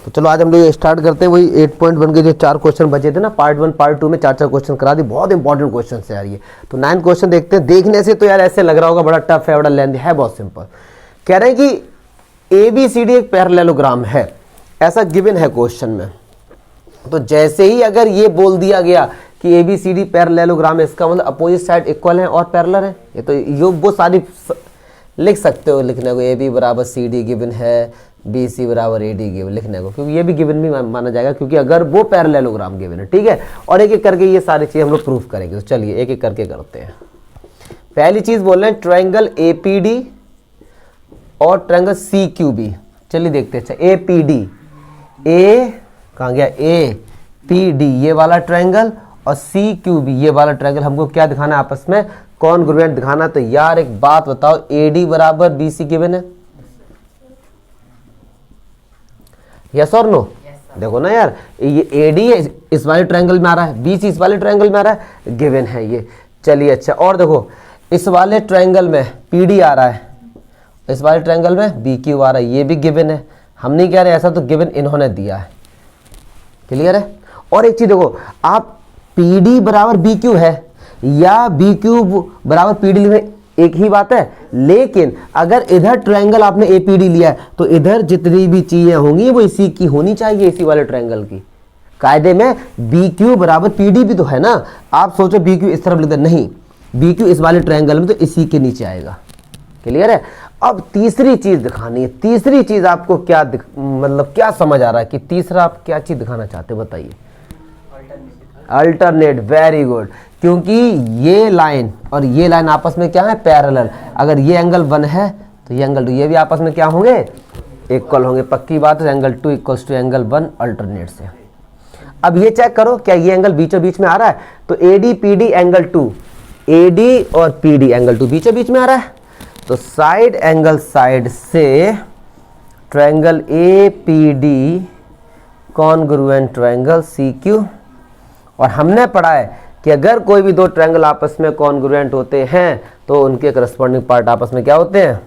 तो चलो आज हम लोग स्टार्ट करते हैं। वही 8.1 के जो 4 क्वेश्चन बचे थे ना, पार्ट 1 पार्ट 2 में 4 क्वेश्चन करा दी। बहुत इंपॉर्टेंट क्वेश्चन है यार ये। तो 9 क्वेश्चन देखते हैं। देखने से तो यार ऐसे लग रहा होगा बड़ा टफ है, बड़ा लेंथी है, बहुत सिंपल। कह रहे हैं कि ABCD एक पैरेललोग्राम है, ऐसा गिवन है क्वेश्चन में। तो जैसे ही अगर ये बोल दिया गया कि ABCD पैरेललोग्राम है, इसका मतलब अपोजिट साइड इक्वल है और पैरेलल है। ये तो यो वो सारी लिख सकते हो लिखने को, AB बराबर CD गिवन है, BC बराबर AD गिवन लिखने को, क्योंकि ये भी गिवन भी माना जाएगा, क्योंकि अगर वो पैरेललोग्राम गिवन है। ठीक है, और एक एक करके ये सारी चीज़ हम लोग प्रूफ करेंगे। तो चलिए एक एक करके करते हैं। पहली चीज़ बोल रहे हैं ट्रायंगल APD और ट्रायंगल CQB। चलिए देखते हैं। अच्छा APD, A कहाँ गया, APD ये वाला ट्रायंगल और CQB ये वाला ट्रायंगल, हमको क्या दिखाना है आपस में, कॉन्ग्रुएंट दिखाना। तो यार एक बात बताओ, AD बराबर BC गिवन है, यस और नो? देखो ना यार, ये AD इस वाले ट्रायंगल में आ रहा है, BC इस वाले ट्रायंगल में आ रहा है, गिवन है ये। चलिए अच्छा, और देखो इस वाले ट्रायंगल में PD आ रहा है, इस वाले ट्रायंगल में BQ आ रहा है, ये भी गिवन है। हम नहीं कह रहे ऐसा, तो गिवन इन्होंने दिया है। क्लियर है? और एक चीज देखो, आप PD बराबर BQ है या BQ बराबर PD लिखें, एक ही बात है। लेकिन अगर इधर ट्रायंगल आपने APD लिया है, तो इधर जितनी भी चीजें होंगी वो इसी की होनी चाहिए, इसी वाले ट्रायंगल की। कायदे में BQ बराबर PD भी तो है ना। आप सोचो BQ इस तरफ लिख दे, नहीं, BQ इस वाले ट्रायंगल में तो इसी के नीचे आएगा। क्लियर है? अब तीसरी चीज दिखानी है। तीसरी चीज आपको क्या मतलब क्या समझ आ रहा है कि तीसरा आप क्या चीज दिखाना चाहते हो, बताइए। Alternate, very good. क्योंकि ये लाइन और ये लाइन आपस में क्या है, पैरेलल। अगर ये एंगल 1 है तो ये एंगल 2, ये भी आपस में क्या होंगे, इक्वल होंगे। पक्की बात है, angle 2 equals to angle 1 alternate से। अब ये चेक करो, क्या ये एंगल बीचों बीच में आ रहा है? तो AD PD एंगल 2, AD और PD एंगल 2 बीचों बीच में आ रहा है। तो साइड एंगल साइड से triangle APD congruent triangle CQ। और हमने पढ़ा है कि अगर कोई भी दो ट्रायंगल आपस में कॉन्ग्रुएंट होते हैं तो उनके करस्पॉन्डिंग पार्ट आपस में क्या होते हैं,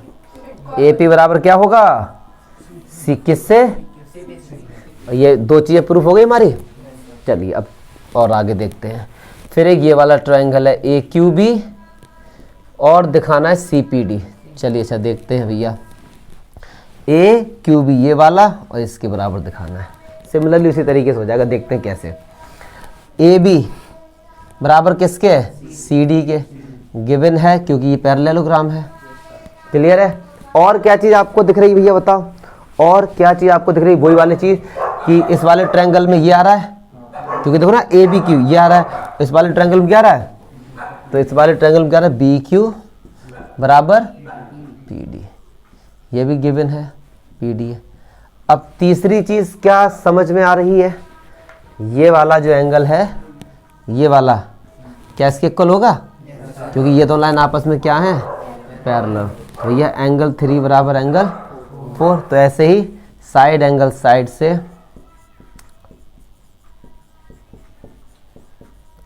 AP बराबर क्या होगा, C किससे? ये दो चीजें प्रूफ हो गई हमारी। चलिए अब और आगे देखते हैं। फिर एक ये वाला ट्रायंगल है AQB और दिखाना है CPD। चलिए अच्छा देखते हैं भैया, AQB ये वाला और इसके बराबर दिखाना है। सिमिलरली उसी तरीके से हो जाएगा, देखते हैं कैसे। AB बराबर किसके है, CD के, गिवन है क्योंकि ये पैरेललोग्राम है। क्लियर है? और क्या चीज़ आपको दिख रही भैया बताओ, और क्या चीज़ आपको दिख रही, वही वाली चीज़ कि इस वाले ट्रायंगल में ये आ रहा है, क्योंकि देखो ना ABQ ये आ रहा है, इस वाले ट्रायंगल में क्या आ रहा है, तो इस वाले ट्रायंगल में क्या आ रहा है, BQ बराबर PD, ये भी गिवन है, PD है। अब तीसरी चीज़ क्या समझ में आ रही है, ये वाला जो एंगल है, ये वाला क्या इसके इक्वल होगा, क्योंकि ये दो लाइन आपस में क्या है, पैरेलल। भैया एंगल 3 बराबर एंगल 4। तो ऐसे ही साइड एंगल साइड से।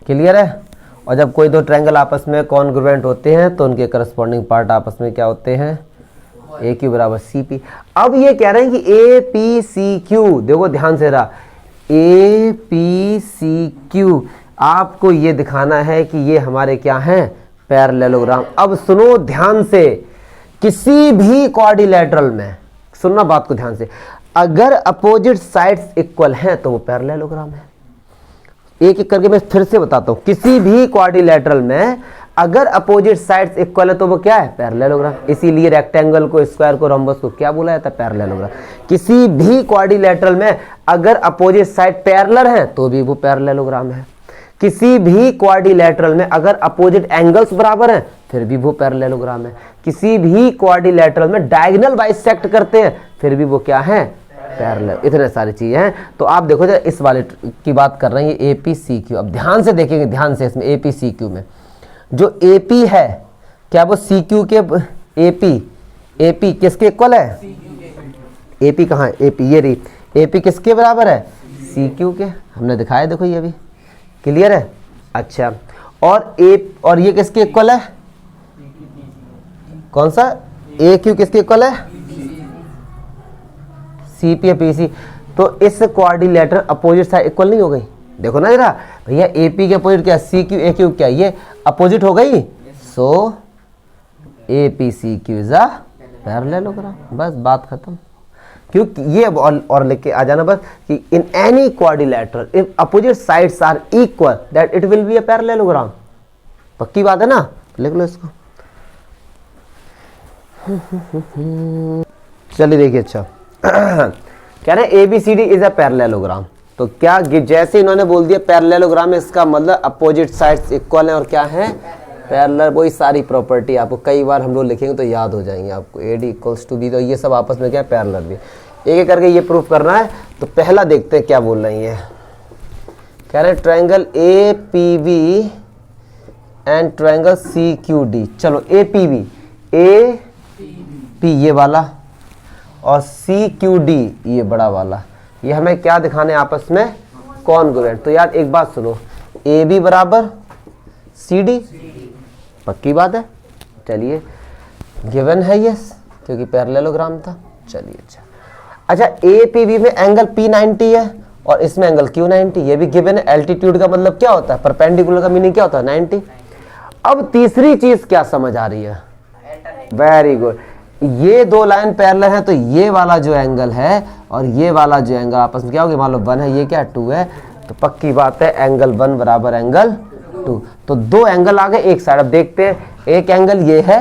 क्लियर है? और जब कोई दो ट्रायंगल आपस में कॉन्ग्रुएंट होते हैं तो उनके करस्पॉन्डिंग पार्ट आपस में क्या होते हैं, AQ बराबर CP। अब ये कह रहे हैं कि APCQ, देखो ध्यान से रहा, APCQ आपको ये दिखाना है कि ये हमारे क्या हैं, पैरेललोग्राम। अब सुनो ध्यान से, किसी भी क्वाड्रिलेटरल में, सुनना बात को ध्यान से, अगर अपोजिट साइड्स इक्वल हैं तो वो पैरेललोग्राम है। एक एक करके मैं फिर से बताता हूं, किसी भी क्वाड्रिलेटरल में अगर अपोजिट साइड्स इक्वल है तो वो क्या है, पैरेललोग्राम। इसीलिए रेक्टेंगल को, स्क्वायर को, रोम्बस को क्या बोला जाता है, पैरेललोग्राम। किसी भी क्वाड्रिलेटरल में अगर अपोजिट साइड पैरेलल है तो भी वो पैरेललोग्राम है। किसी भी क्वाड्रिलेटरल में अगर अपोजिट एंगल्स बराबर हैं फिर भी वो पैरेललोग्राम है। किसी भी क्वाड्रिलेटरल में डायगोनल बाइसेक्ट करते हैं फिर भी वो क्या है, पैरेलल। इतने सारी चीजें हैं। तो आप देखो जरा, इस वाले की बात कर रहे हैं, ये APCQ। अब ध्यान से देखेंगे, ध्यान से, इसमें APCQ में जो AP है, क्या वो CQ के AP किसके इक्वल है, AP कहाँ है, AP ये रही, AP किसके बराबर है, CQ के। हमने दिखाया, देखो ये भी। क्लियर है? अच्छा, और ये किसके इक्वल है, कौन सा, AQ किसके इक्वल है, CP या PC। तो इस क्वाड्रिलेटरल अपोजिट साइड इक्वल नहीं हो गई? देखो ना जरा भैया, AP के अपोजिट क्या, CQ AQ क्या, ये अपोजिट हो गई। सो APCQ इज अ पैरेललोग्राम, बस बात खत्म। क्योंकि ये और लिख के आ जाना बस कि in any quadrilateral if opposite sides are equal that it will be a parallelogram. पक्की बात है ना, लिख लो इसको। चलिए देखिए, अच्छा कह रहे हैं ABCD इज अ पैरेललोग्राम। तो क्या जैसे इन्होंने बोल दिया पैरेललोग्राम, इसका मतलब अपोजिट साइड्स इक्वल है और क्या है, पैरेलल। वही सारी प्रॉपर्टी आपको कई बार हम लोग लिखेंगे तो याद हो जाएंगे आपको। AD इक्वल्स टू B, तो ये सब आपस में क्या है, पैरेलल भी। एक एक करके ये प्रूफ करना है। तो पहला देखते हैं क्या बोल रही है। कह रहे हैं triangle APB and triangle CQD। चलो APB, AP ये वाला और CQD ये बड़ा वाला, ये हमें क्या दिखाने आपस में, कॉन्ग्रुएंट। तो यार एक बात सुनो, AB बराबर CD, पक्की बात है। चलिए गिवन है ये, क्योंकि पैरेललोग्राम था। चलिए अच्छा APB में एंगल P90 है और इसमें एंगल Q90, ये भी गिवन है। एल्टीट्यूड का मतलब क्या होता है, परपेंडिकुलर का मीनिंग क्या होता है, 90। अब तीसरी चीज क्या समझ आ रही है, वेरी गुड, ये दो लाइन पैरेलल है तो ये वाला जो एंगल है और ये वाला जो एंगल आपस में क्या हो गया, मान लो 1 है, ये क्या 2 है, तो पक्की बात है एंगल 1 बराबर एंगल 2। तो दो एंगल आ गए एक साइड। अब देखते हैं, एक एंगल ये है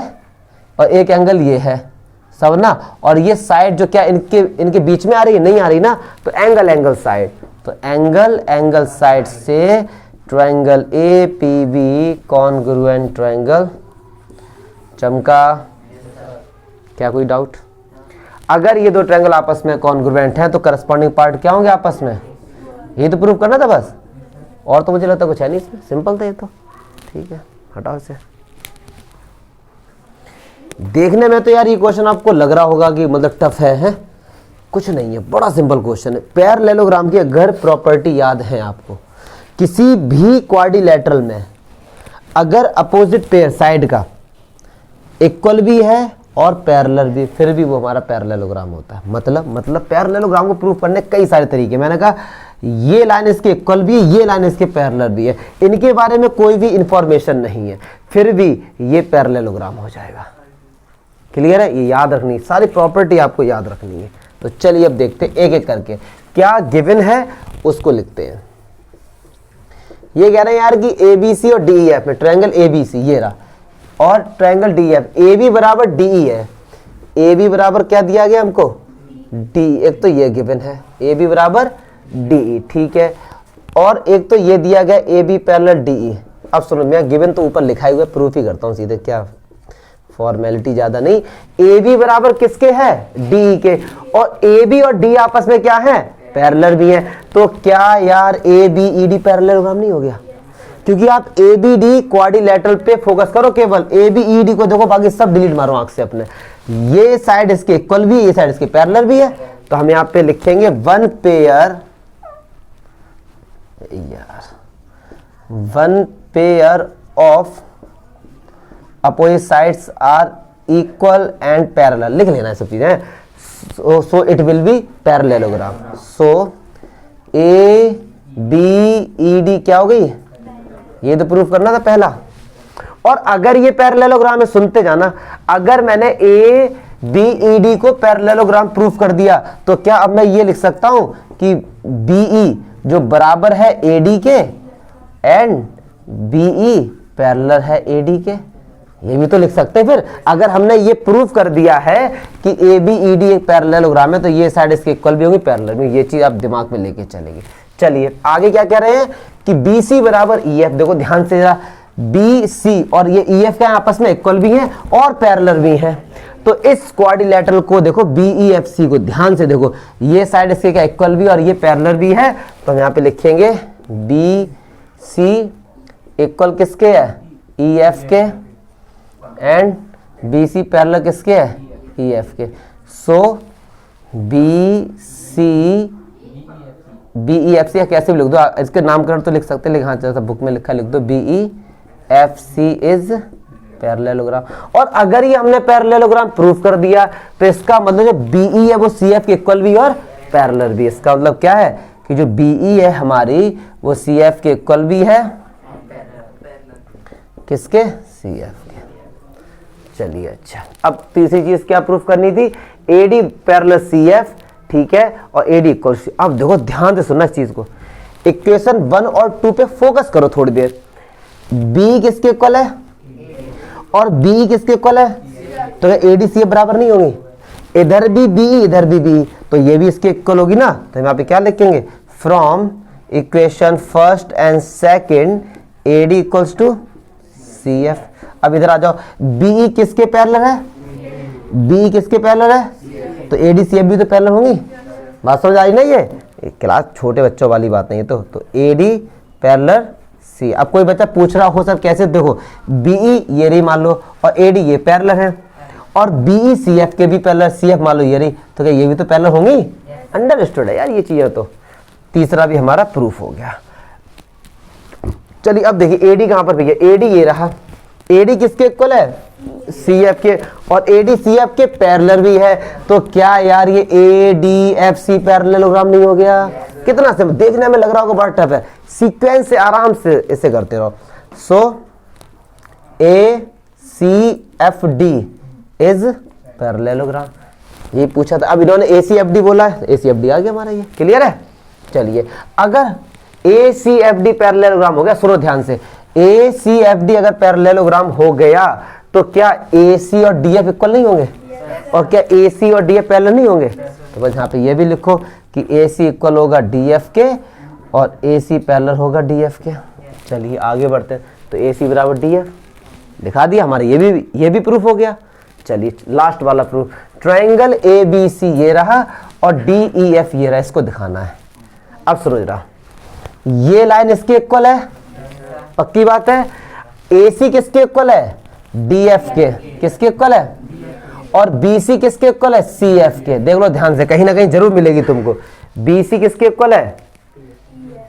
और एक एंगल ये है, सब ना, और ये साइड जो क्या इनके बीच में आ रही है, नहीं आ रही ना, तो एंगल साइड। तो एंगल साइड से ट्रायंगल APB कॉन्ग्रुएंट ट्रायंगल। चमका? क्या कोई डाउट? अगर ये दो ट्रायंगल आपस में कॉन्ग्रुएंट हैं तो करस्पॉन्डिंग पार्ट क्या होंगे आपस में, ये तो प्रूव करना था बस, और तो मुझे लगता कुछ है नहीं इसमें, सिंपल था ये तो। ठीक है, हटाओ इसे। देखने में तो यार ये क्वेश्चन आपको लग रहा होगा कि मतलब टफ है? कुछ नहीं है, बड़ा सिंपल क्वेश्चन है। पैरेललोग्राम की अगर प्रॉपर्टी याद है आपको, किसी भी क्वाड्रिलेटरल में अगर अपोजिट पेयर साइड का इक्वल भी है और पैरेलल भी, फिर भी वो हमारा पैरेललोग्राम होता है। मतलब पैरेललोग्राम को प्रूव करने कई सारे तरीके। मैंने कहा ये लाइन इसके इक्वल भी है, ये लाइन इसके पैरेलल भी है, इनके बारे में कोई भी इंफॉर्मेशन नहीं है, फिर भी ये पैरेललोग्राम हो जाएगा। क्लियर है? ये याद रखनी, सारी प्रॉपर्टी आपको याद रखनी है। तो चलिए अब देखते हैं एक एक करके क्या गिवन है उसको लिखते हैं। ये कह रहे हैं यार कि ABC और DEF में ट्रायंगल ABC ये रहा और ट्रायंगल DEF, AB बराबर DE है। AB बराबर क्या दिया गया हमको, D। एक तो ये गिवन है AB बराबर DE, ठीक है, और एक तो ये दिया गया AB पैरेलल DE। अब सुनो, मैं गिवन तो ऊपर लिखा हुआ है, प्रूफ ही करता हूँ सीधे, क्या फॉर्मेलिटी ज्यादा नहीं। AB बराबर किसके है, DE के, और AB और D आपस में क्या है, पैरेलल भी है। तो क्या यार ABED पैरेललोग्राम नहीं हो गया? क्योंकि आप ABD क्वाड्रिलेटरल पे फोकस करो, केवल ABED को देखो, बाकी सब डिलीट मारो आंख से अपने। ये साइड इसके इक्वल भी, ये साइड इसके पैरेलल भी है, तो हम यहाँ पे लिखेंगे one pair of opposite sides are equal and parallel. लिख लेना है सब चीजें। So it will be parallelogram. So ABED क्या हो गई, ये तो प्रूफ करना था पहला। और अगर ये पैरेललोग्राम है, सुनते जाना, अगर मैंने ABED को पैरेललोग्राम प्रूफ कर दिया तो क्या अब मैं ये लिख सकता हूं कि BE जो बराबर है AD के एंड BE पैरेलल है AD के, ये भी तो लिख सकते हैं। फिर अगर हमने ये प्रूफ कर दिया है कि ABED एक पैरेललोग्राम है तो ये साइड इसके इक्वल भी होगी, पैरेलल भी। ये चीज आप दिमाग में लेके चलेंगे। चलिए आगे क्या कह रहे हैं कि BC बराबर EF। देखो ध्यान से जरा, BC और ये EF क्या आपस में इक्वल भी हैं और पैरेलल भी हैं। तो इस क्वाड्रिलेटरल को देखो BEFC को ध्यान से देखो, ये साइड इसके क्या इक्वल भी और ये पैरेलल भी है, तो हम यहाँ पे लिखेंगे BC इक्वल किसके है, EF के, एंड BC पैरेलल किसके है, EF के। सो BEFC कैसे भी लिख दो, इसके नामकरण तो लिख सकते, लेकिन हाँ जैसा बुक में लिखा लिख दो, BEFC इज पैरेललोग्राम। और अगर ये हमने पैरेललोग्राम प्रूफ कर दिया तो इसका मतलब जो BE है वो CF के इक्वल भी और पैरेलल भी। इसका मतलब क्या है कि जो BE है हमारी वो CF के इक्वल भी है, किसके, CF के। चलिए अच्छा, अब तीसरी चीज क्या प्रूफ करनी थी, AD पैरेलल CF, ठीक है, और AD इक्वल। अब देखो ध्यान से सुनना इस चीज को, इक्वेशन 1 और 2 पे फोकस करो थोड़ी देर। B किसके इक्वल है और B किसके इक्वल है, तो AD CF बराबर नहीं होंगी, इधर भी BE इधर भी BE, तो ये भी इसके इक्वल होगी ना। तो हम यहाँ पे क्या लिखेंगे, from equation first and second AD equals to CF। अब इधर आ जाओ, BE किसके पैरेलल है, BE किसके पैरेलल है, तो AD CF भी तो पैरेलल होंगी। बात समझ आई ना, ये क्लास छोटे बच्चों वाली बात नहीं है। तो AD पैरेलल C। अब कोई बच्चा पूछ रहा हो सर कैसे, देखो BE ये रही मान लो और AD ये पैरेलल है और BE CF के भी पैरेलल, CF मान लो ये रही, तो क्या ये भी तो पैरेलल होंगी। अंडरस्टूड है यार ये चीज़। तो तीसरा भी हमारा प्रूफ हो गया। चलिए अब देखिए AD कहाँ पर भैया, AD ये रहा, AD किसके इक्वल है, CF के, और AD CF के पैरेलल भी है। तो क्या यार ये ADFC पैरेललोग्राम नहीं हो गया। कितना सिंपल, देखने में लग रहा होगा बड़ा टफ है, सीक्वेंस से आराम से इसे करते रहो। सो ACFD इज पैरेललोग्राम, ये पूछा था। अब इन्होंने ACFD बोला है, ACFD आ गया हमारा, ये क्लियर है। चलिए अगर ACFD पैरेललोग्राम हो गया, सुनो ध्यान से, ACFD अगर पैरेललोग्राम हो गया तो क्या AC और DF इक्वल नहीं होंगे, और क्या AC और DF पैरेलल नहीं होंगे। तो बस यहाँ पे ये भी लिखो कि AC इक्वल होगा DF के और AC पैरेलल होगा DF के। चलिए आगे बढ़ते हैं, तो AC बराबर DF दिखा दिया हमारे, ये भी प्रूफ हो गया। चलिए लास्ट वाला प्रूफ, ट्रायंगल ABC ये रहा और DEF ये रहा, इसको दिखाना है। अब सुनो जरा, ये लाइन इसके इक्वल है, पक्की बात है। AC किसके इक्वल है, DF के, किसके इक्वल है, और BC किसके इक्वल है, CF के। देख लो ध्यान से, कहीं ना कहीं जरूर मिलेगी तुमको। BC किसके इक्वल है,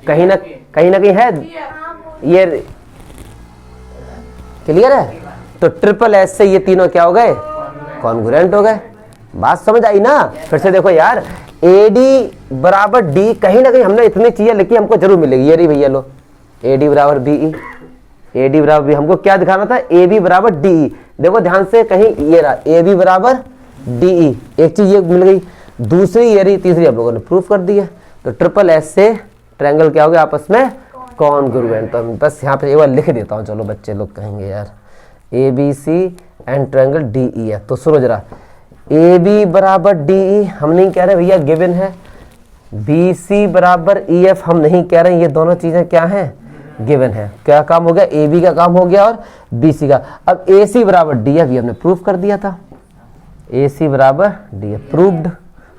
कहीं ना कहीं है, ये क्लियर है। तो ट्रिपल एस से ये तीनों क्या हो गए, कॉन्ग्रुएंट हो गए। बात समझ आई ना। फिर से देखो यार, AD बराबर D, कहीं ना कहीं हमने इतनी चीजें लिखी, हमको जरूर मिलेगी। ये रही भैया लो, AD बराबर BE, AD बराबर B, हमको क्या दिखाना था, AB बराबर DE। देखो ध्यान से, कहीं ये रहा AB बराबर DE, एक चीज ये मिल गई, दूसरी ये रही, तीसरी हम लोगों ने प्रूफ कर दी है। तो ट्रिपल एस से ट्रायंगल क्या हो गया, आपस में कॉन्ग्रुएंट। तो बस यहाँ पे एक बार लिख देता हूँ, चलो बच्चे लोग कहेंगे यार ABC एंड ट्रायंगल DEF। तो सुनो जरा, AB बराबर DE हम नहीं कह रहे भैया, गिवन है। BC बराबर EF हम नहीं कह रहे, ये दोनों चीजें क्या हैं, गिवन है। क्या काम हो गया, AB का काम हो गया और BC का। अब AC बराबर DF ये हमने प्रूफ कर दिया था, AC बराबर DF प्रूव्ड।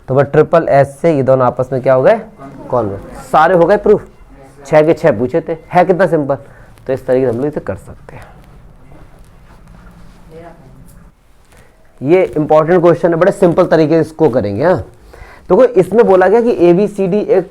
तो वह ट्रिपल एस से ये दोनों आपस में क्या हो गए, कॉन्ग्रुएंट। सारे हो गए प्रूफ, 6 के 6 पूछे थे, है कितना सिंपल। तो इस तरीके से हम लोग इसे कर सकते हैं। ये इंपॉर्टेंट क्वेश्चन है, बड़े सिंपल तरीके से इसको करेंगे। हाँ तो इसमें बोला गया कि ABCD एक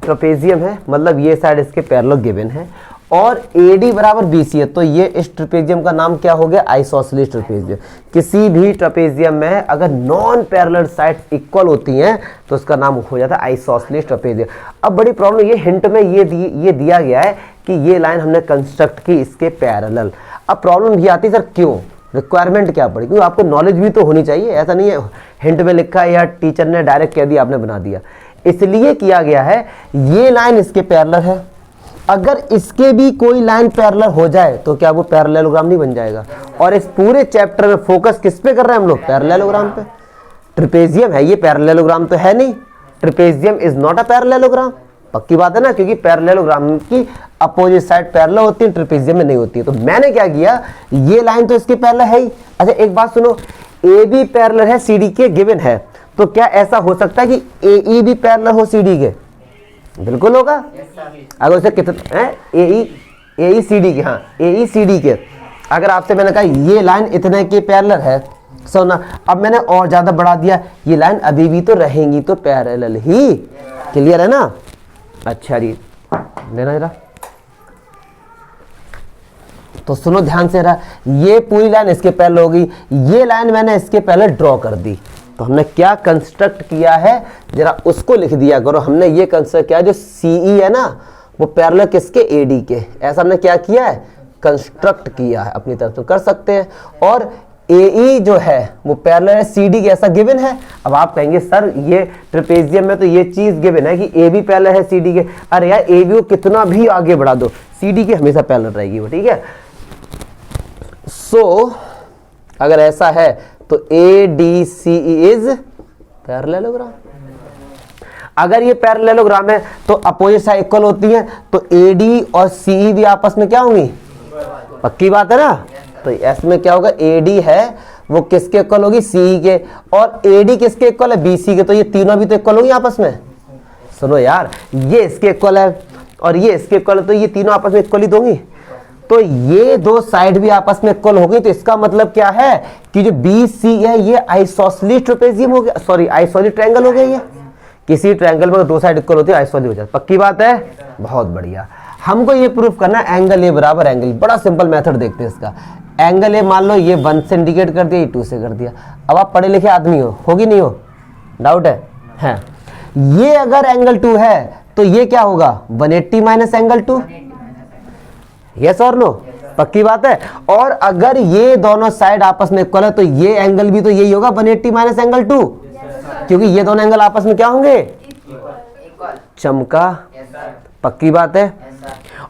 ट्रेपेजियम है, मतलब ये साइड इसके पैरेलल गिवन है, और AD बराबर BC है। तो ये इस ट्रेपेजियम का नाम क्या हो गया, आइसोसेलेस ट्रेपेजियम। किसी भी ट्रेपेजियम में अगर नॉन पैरेलल साइड्स इक्वल होती हैं तो उसका नाम हो जाता है आइसोसेलेस ट्रेपेजियम। अब बड़ी प्रॉब्लम ये, हिंट में ये दिया गया है कि ये लाइन हमने कंस्ट्रक्ट की इसके पैरेलल। अब प्रॉब्लम ये आती है सर क्यों, रिक्वायरमेंट क्या पड़ी, क्योंकि आपको नॉलेज भी तो होनी चाहिए। ऐसा नहीं है हिंट में लिखा है या टीचर ने डायरेक्ट कह दिया आपने बना दिया, इसलिए किया गया है। ये लाइन इसके पैरेलल है, अगर इसके भी कोई लाइन पैरेलल हो जाए तो क्या वो पैरेललोग्राम नहीं बन जाएगा। और इस पूरे चैप्टर में फोकस किस पे कर रहे हैं हम लोग, पैरेललोग्राम पे। ट्रेपेजियम है ये, पैरेललोग्राम तो है नहीं, trapezium is not a parallelogram, पक्की बात है ना, क्योंकि पैरेललोग्राम की अपोजिट साइड पैरेलल होती है, ट्रेपेजियम में नहीं होती है। तो मैंने क्या किया, ये लाइन तो इसके पैरेलल है ही। अच्छा एक बात सुनो, AB पैरेलल है CD के, गिवन है, तो क्या ऐसा हो सकता है कि AE भी पैरेलल हो CD के, बिल्कुल होगा। अगर उसे कितना AECD के, हाँ AECD के, अगर आपसे मैंने कहा ये लाइन इतने के पैरेलल है, सुना, अब मैंने और ज्यादा बढ़ा दिया, ये लाइन अभी भी तो रहेंगी तो पैरेलल ही, क्लियर है ना। अच्छा जी लेना जरा, तो सुनो ध्यान से रहा, ये पूरी लाइन इसके पैरेलल होगी, ये लाइन मैंने इसके पैरेलल ड्रॉ कर दी, तो हमने क्या कंस्ट्रक्ट किया है, जरा उसको लिख दिया करो। हमने ये कंस्ट्रक्ट किया जो सीई है ना, वो पैरेलल किसके, एडी के। ऐसा हमने क्या किया है, कंस्ट्रक्ट किया है। अपनी तरफ से कर सकते हैं। और एई जो है वो पैरेलल है सीडी के, ऐसा गिवन है। अब आप कहेंगे सर ये ट्रेपेजियम में तो ये चीज गिवन है कि ए भी पैरेलल है सीडी के। अरे यार ए बी को कितना भी आगे बढ़ा दो, सीडी के हमेशा पैरेलल रहेगी वो, ठीक है। सो अगर ऐसा है तो A D C is parallelogram. अगर ये पैरेललोग्राम है तो अपोजिट साइड इक्वल होती है, तो ए डी और सी भी आपस में क्या होंगी, पक्की बात है ना। तो इसमें क्या होगा, एडी है वो किसके इक्वल होगी, सी के, और एडी किसके इक्वल है, बीसी के। तो ये तीनों भी तो इक्वल होगी आपस में। सुनो यार, ये इसके इक्वल है और ये इसके इक्वल है, तो ये तीनों आपस में इक्वल ही दोगी। तो ये दो साइड भी आपस में इक्वल हो गई। तो इसका मतलब क्या है कि जो बी सी है ये आइसोसेलेस ट्रेपेजियम हो गया, सॉरी आइसोसेलेस ट्रायंगल हो गया। ये किसी ट्रायंगल में दो साइड इक्वल होती है आइसोसेलेस हो जाती है, पक्की बात है। बहुत बढ़िया। हमको ये प्रूफ करना है एंगल ए बराबर एंगल, बड़ा सिंपल मेथड देखते हैं इसका। एंगल ए मान लो ये 1 से इंडिकेट कर दिया, ये 2 से कर दिया। अब आप पढ़े लिखे आदमी हो, होगी नहीं हो, डाउट है। ये अगर एंगल 2 है तो ये क्या होगा, 180 माइनस एंगल 2, यस और नो, पक्की बात है। और अगर ये दोनों साइड आपस में इक्वल है तो ये एंगल भी तो यही होगा 180 माइनस एंगल 2, क्योंकि ये दोनों एंगल आपस में क्या होंगे, चमका, पक्की बात है।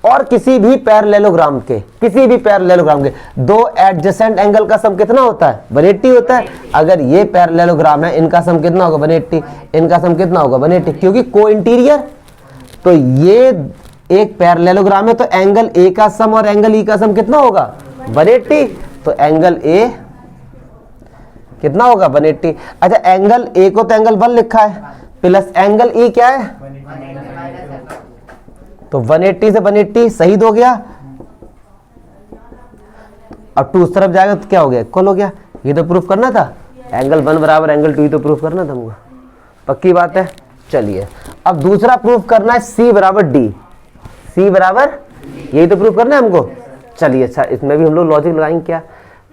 और किसी भी पैरेललोग्राम के दो एडजेसेंट एंगल का सम कितना होता है, 180 होता है। अगर ये पैरेललोग्राम है, इनका सम कितना होगा, 180, इनका सम कितना होगा, 180, क्योंकि को इंटीरियर। तो ये एक पैरेललोग्राम है तो एंगल ए का सम और एंगल ई का सम कितना होगा, 180। तो एंगल ए कितना होगा, 180। अच्छा, एंगल ए को तो एंगल 1 लिखा है, प्लस एंगल ई क्या है, तो 180 से 180 सही हो गया। अब 2 उस तरफ जाएगा तो क्या हो गया, इक्वल हो गया। ये तो प्रूफ करना था, एंगल 1 बराबर एंगल 2, ही तो प्रूफ करना था हमको, पक्की बात है। चलिए अब दूसरा प्रूफ करना है सी बराबर डी, सी बराबर, यही तो प्रूफ करना है हमको। चलिए अच्छा, इसमें भी हम लोग लॉजिक लगाएंगे क्या,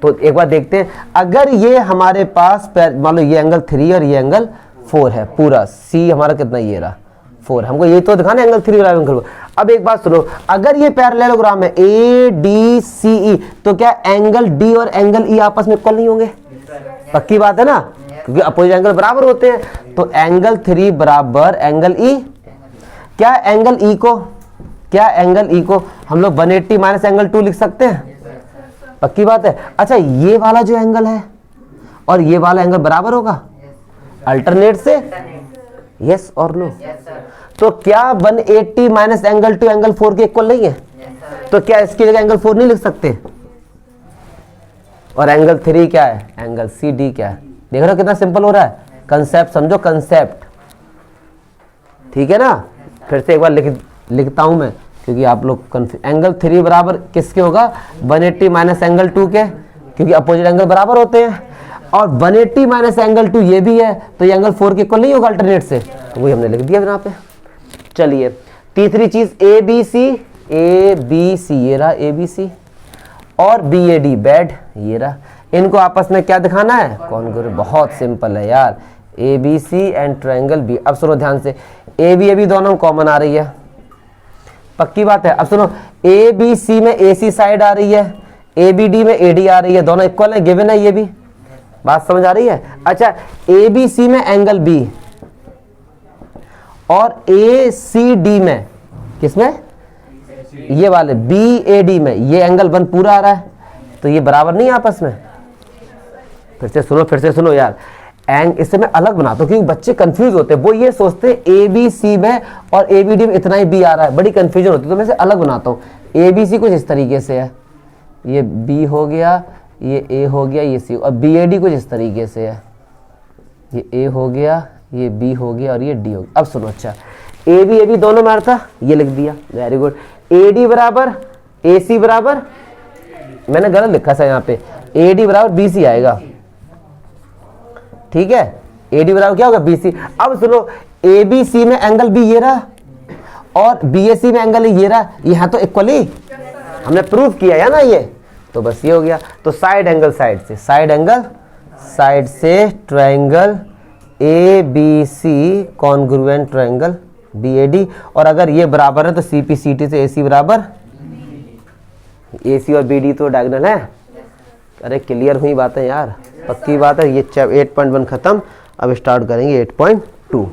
तो एक बार देखते हैं। अगर ये हमारे पास मान लो ये एंगल 3 और ये एंगल 4 है, पूरा सी हमारा कितना, ये रहा 4, हमको ये तो दिखाना एंगल 3 बराबर एंगल 4। अब एक बात सुनो, अगर ये पैरेललोग्राम है ए डी सी ई, तो क्या एंगल डी और एंगल ई आपस में इक्वल नहीं होंगे, पक्की बात है ना, क्योंकि अपोजिट एंगल बराबर होते हैं। तो एंगल 3 बराबर एंगल ई, क्या एंगल ई को हम लोग 180 माइनस एंगल 2 लिख सकते हैं, पक्की बात है। अच्छा, ये वाला जो एंगल है और ये वाला एंगल बराबर होगा अल्टरनेट से, यस और नो। तो क्या 180 माइनस एंगल 2 एंगल 4 के इक्वल नहीं है, तो क्या इसकी जगह एंगल 4 नहीं लिख सकते। और एंगल 3 क्या है, एंगल सी डी क्या है, देख रहे हो कितना सिंपल हो रहा है, कंसेप्ट समझो, कंसेप्ट, ठीक है ना। फिर से एक बार लिखता हूं मैं, क्योंकि आप लोग एंगल 3 बराबर किसके होगा, 180 माइनस एंगल 2 के, क्योंकि अपोजिट एंगल बराबर होते हैं। और 180 माइनस एंगल 2 ये भी है, तो ये एंगल 4 के इक्वल नहीं होगा अल्टरनेट से, तो वही हमने लिख दिया यहाँ पे। चलिए तीसरी चीज ए बी सी, ये रहा ए बी सी, और बी ए डी बेड, ये रहा। इनको आपस में क्या दिखाना है, कौन करे, बहुत सिंपल है यार, A B C and triangle B. अब सुनो ध्यान से, ए बी दोनों कॉमन आ रही है, पक्की बात है। अब सुनो, ए बी सी में ए सी साइड आ रही है, ए बी डी में ए डी आ रही है, दोनों इक्वल है, गिवन है, ये भी बात समझ आ रही है। अच्छा, ए बी सी में एंगल बी और ए सी डी में, किसमें, ये वाले बी ए डी में ये एंगल 1 पूरा आ रहा है, तो ये बराबर नहीं आपस में। फिर से सुनो यार, इससे मैं अलग बनाता हूं, क्योंकि बच्चे कंफ्यूज होते हैं, वो ये सोचते हैं ए बी सी में और ए बी डी में इतना ही बी आ रहा है, बड़ी कंफ्यूजन होती है, तो मैं इसे अलग बनाता हूँ। ए बी सी कुछ इस तरीके से है, ये बी हो गया, ये ए हो गया, ये सी, और बी ए डी कुछ इस तरीके से है, ये ए हो गया, ये बी हो गया और ये डी हो गया। अब सुनो, अच्छा ए बी दोनों में था, ये लिख दिया, वेरी गुड। ए डी बराबर ए सी बराबर, मैंने गलत लिखा था यहाँ पे, ए डी बराबर बी सी आएगा, ठीक है, ए डी बराबर क्या होगा, बी सी। अब सुनो, ए बी सी में एंगल बी ये रहा और बी ए सी में एंगल ये रहा, यहाँ तो इक्वली हमने प्रूफ किया है ना ये, तो बस ये हो गया। तो साइड एंगल साइड से, साइड एंगल साइड से triangle A B C congruent triangle B A D, और अगर ये बराबर है तो सी पी सी टी से ए सी बराबर, ए सी और बी डी तो डायगोनल है। अरे क्लियर हुई बातें यार, पक्की बात है। ये 8.1 खत्म, अब स्टार्ट करेंगे 8.2।